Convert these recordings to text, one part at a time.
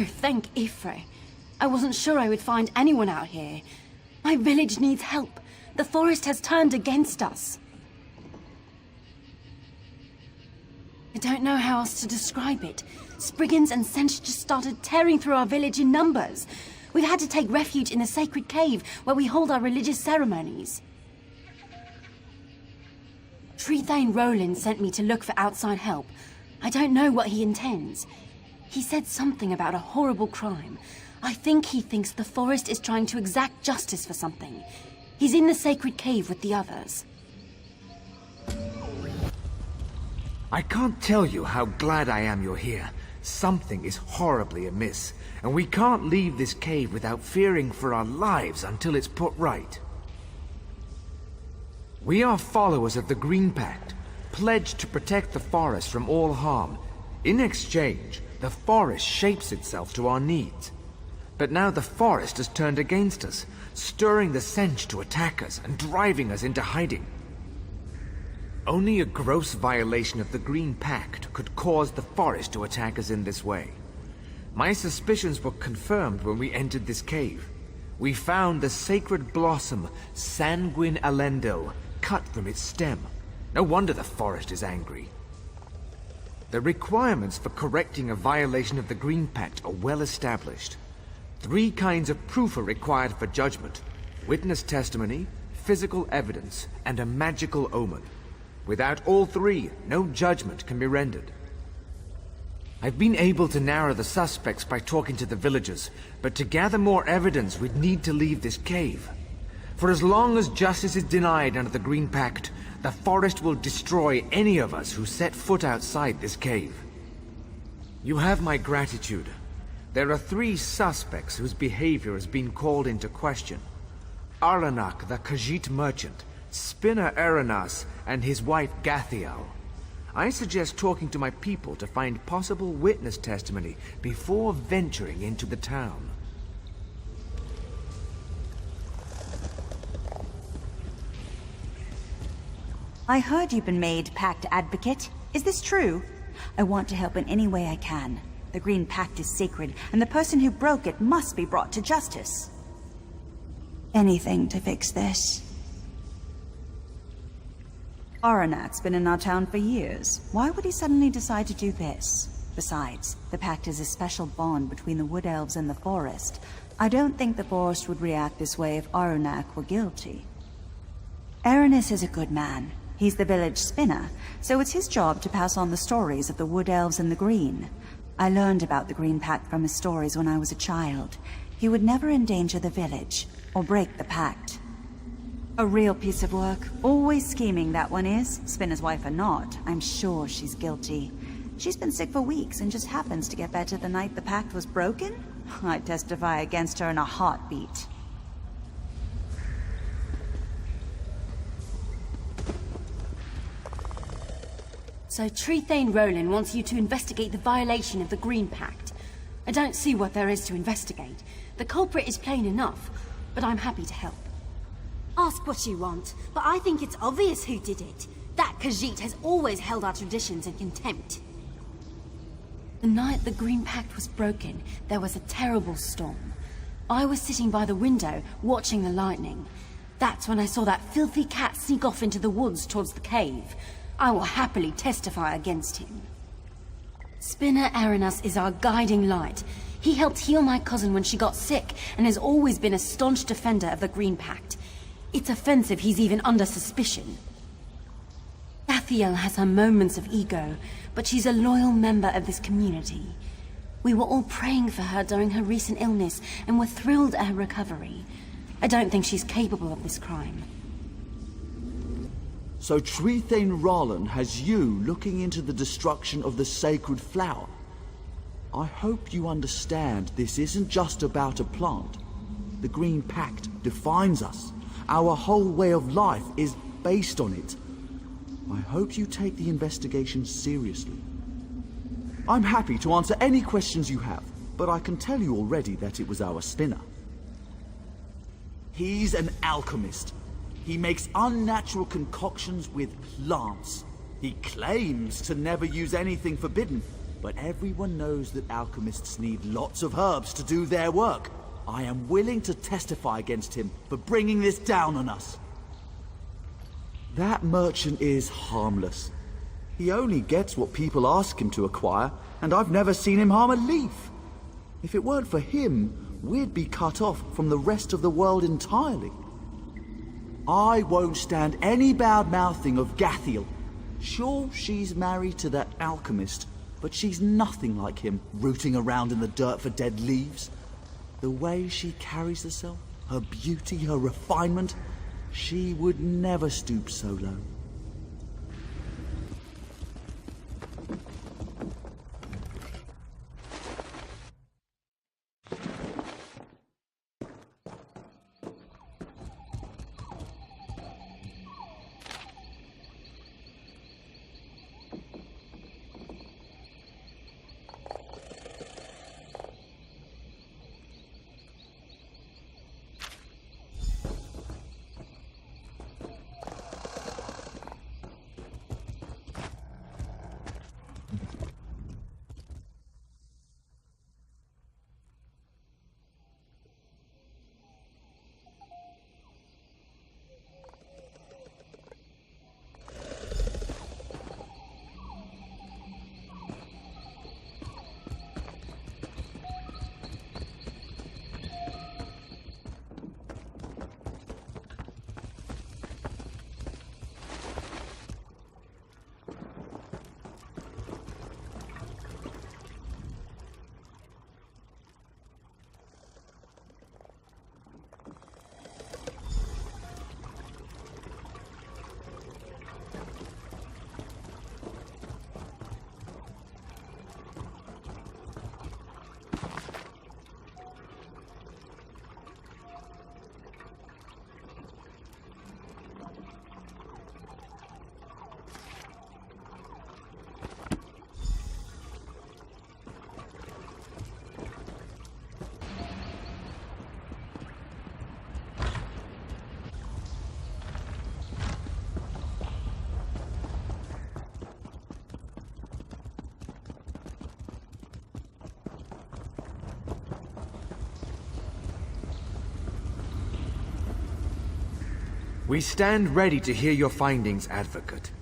Oh, thank Ifre. I wasn't sure I would find anyone out here. My village needs help. The forest has turned against us. I don't know how else to describe it. Spriggans and Sench just started tearing through our village in numbers. We've had to take refuge in the sacred cave where we hold our religious ceremonies. Trethane Roland sent me to look for outside help. I don't know what he intends. He said something about a horrible crime. I think he thinks the forest is trying to exact justice for something. He's in the sacred cave with the others. I can't tell you how glad I am you're here. Something is horribly amiss, and we can't leave this cave without fearing for our lives until it's put right. We are followers of the Green Pact, pledged to protect the forest from all harm. In exchange, the forest shapes itself to our needs. But now the forest has turned against us, stirring the Sench to attack us and driving us into hiding. Only a gross violation of the Green Pact could cause the forest to attack us in this way. My suspicions were confirmed when we entered this cave. We found the sacred blossom, Sanguine Alendo, cut from its stem. No wonder the forest is angry. The requirements for correcting a violation of the Green Pact are well established. 3 kinds of proof are required for judgment: witness testimony, physical evidence, and a magical omen. Without all 3, no judgment can be rendered. I've been able to narrow the suspects by talking to the villagers, but to gather more evidence we'd need to leave this cave. For as long as justice is denied under the Green Pact, the forest will destroy any of us who set foot outside this cave. You have my gratitude. There are 3 suspects whose behavior has been called into question. Aranak, the Khajiit merchant, Spinner Aranas, and his wife Gathiel. I suggest talking to my people to find possible witness testimony before venturing into the town. I heard you've been made Pact advocate. Is this true? I want to help in any way I can. The Green Pact is sacred, and the person who broke it must be brought to justice. Anything to fix this. Aranak's been in our town for years. Why would he suddenly decide to do this? Besides, the Pact is a special bond between the Wood Elves and the forest. I don't think the forest would react this way if Aranak were guilty. Aranis is a good man. He's the village spinner, so it's his job to pass on the stories of the Wood Elves and the Green. I learned about the Green Pact from his stories when I was a child. He would never endanger the village, or break the Pact. A real piece of work. Always scheming, that one is. Spinner's wife or not, I'm sure she's guilty. She's been sick for weeks and just happens to get better the night the Pact was broken? I'd testify against her in a heartbeat. So Trethane Roland wants you to investigate the violation of the Green Pact. I don't see what there is to investigate. The culprit is plain enough, but I'm happy to help. Ask what you want, but I think it's obvious who did it. That Khajiit has always held our traditions in contempt. The night the Green Pact was broken, there was a terrible storm. I was sitting by the window, watching the lightning. That's when I saw that filthy cat sneak off into the woods towards the cave. I will happily testify against him. Spinner Aranas is our guiding light. He helped heal my cousin when she got sick, and has always been a staunch defender of the Green Pact. It's offensive he's even under suspicion. Gathiel has her moments of ego, but she's a loyal member of this community. We were all praying for her during her recent illness, and were thrilled at her recovery. I don't think she's capable of this crime. So Trethane Roland has you looking into the destruction of the sacred flower. I hope you understand this isn't just about a plant. The Green Pact defines us. Our whole way of life is based on it. I hope you take the investigation seriously. I'm happy to answer any questions you have, but I can tell you already that it was our spinner. He's an alchemist. He makes unnatural concoctions with plants. He claims to never use anything forbidden, but everyone knows that alchemists need lots of herbs to do their work. I am willing to testify against him for bringing this down on us. That merchant is harmless. He only gets what people ask him to acquire, and I've never seen him harm a leaf. If it weren't for him, we'd be cut off from the rest of the world entirely. I won't stand any bad-mouthing of Gathiel. Sure, she's married to that alchemist, but she's nothing like him, rooting around in the dirt for dead leaves. The way she carries herself, her beauty, her refinement, she would never stoop so low. We stand ready to hear your findings, Advocate.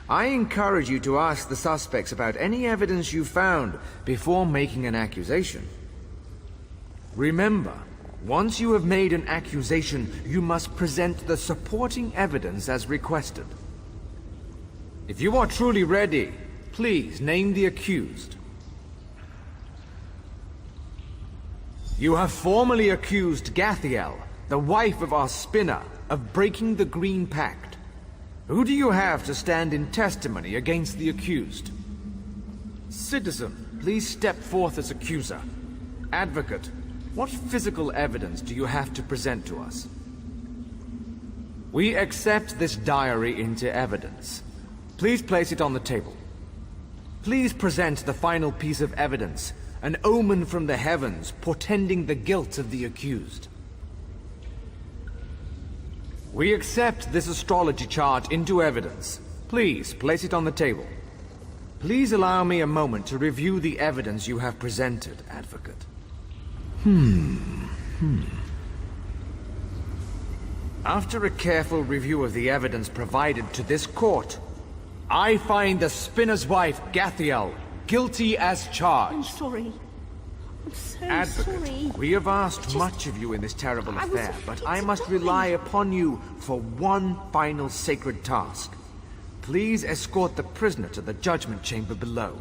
I encourage you to ask the suspects about any evidence you found before making an accusation. Remember, once you have made an accusation, you must present the supporting evidence as requested. If you are truly ready, please name the accused. You have formally accused Gathiel, the wife of our spinner, of breaking the Green Pact. Who do you have to stand in testimony against the accused? Citizen, please step forth as accuser. Advocate, what physical evidence do you have to present to us? We accept this diary into evidence. Please place it on the table. Please present the final piece of evidence, an omen from the heavens portending the guilt of the accused. We accept this astrology chart into evidence. Please place it on the table. Please allow me a moment to review the evidence you have presented, Advocate. After a careful review of the evidence provided to this court, I find the spinner's wife, Gathiel, guilty as charged. I'm sorry. I'm so Advocate, sorry. we have asked much of you in this terrible affair, but I must rely upon you for one final sacred task. Please escort the prisoner to the judgment chamber below.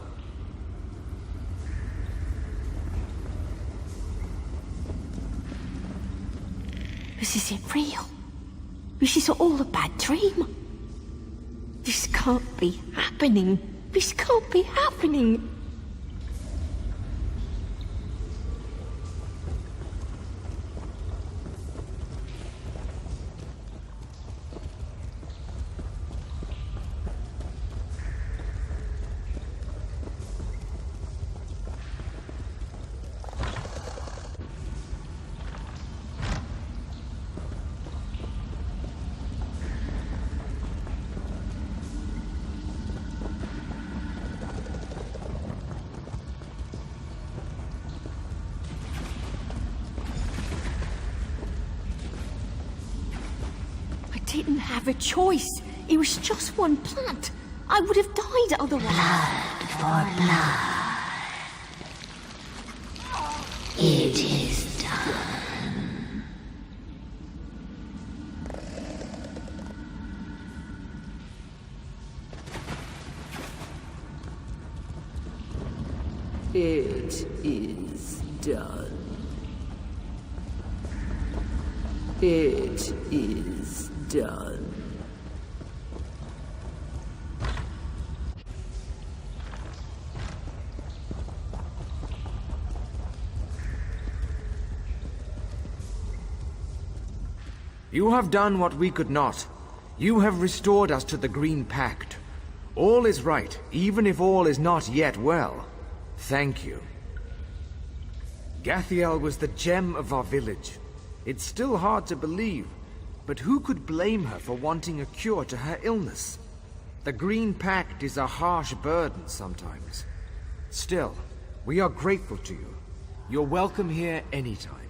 Is it real? This is all a bad dream. This can't be happening. This can't be happening. didn't have a choice. It was just one plant. I would have died otherwise. It is done. It is done. It is done. You have done what we could not. You have restored us to the Green Pact. All is right, even if all is not yet well. Thank you. Gathiel was the gem of our village. It's still hard to believe, but who could blame her for wanting a cure to her illness? The Green Pact is a harsh burden sometimes. Still, we are grateful to you. You're welcome here anytime.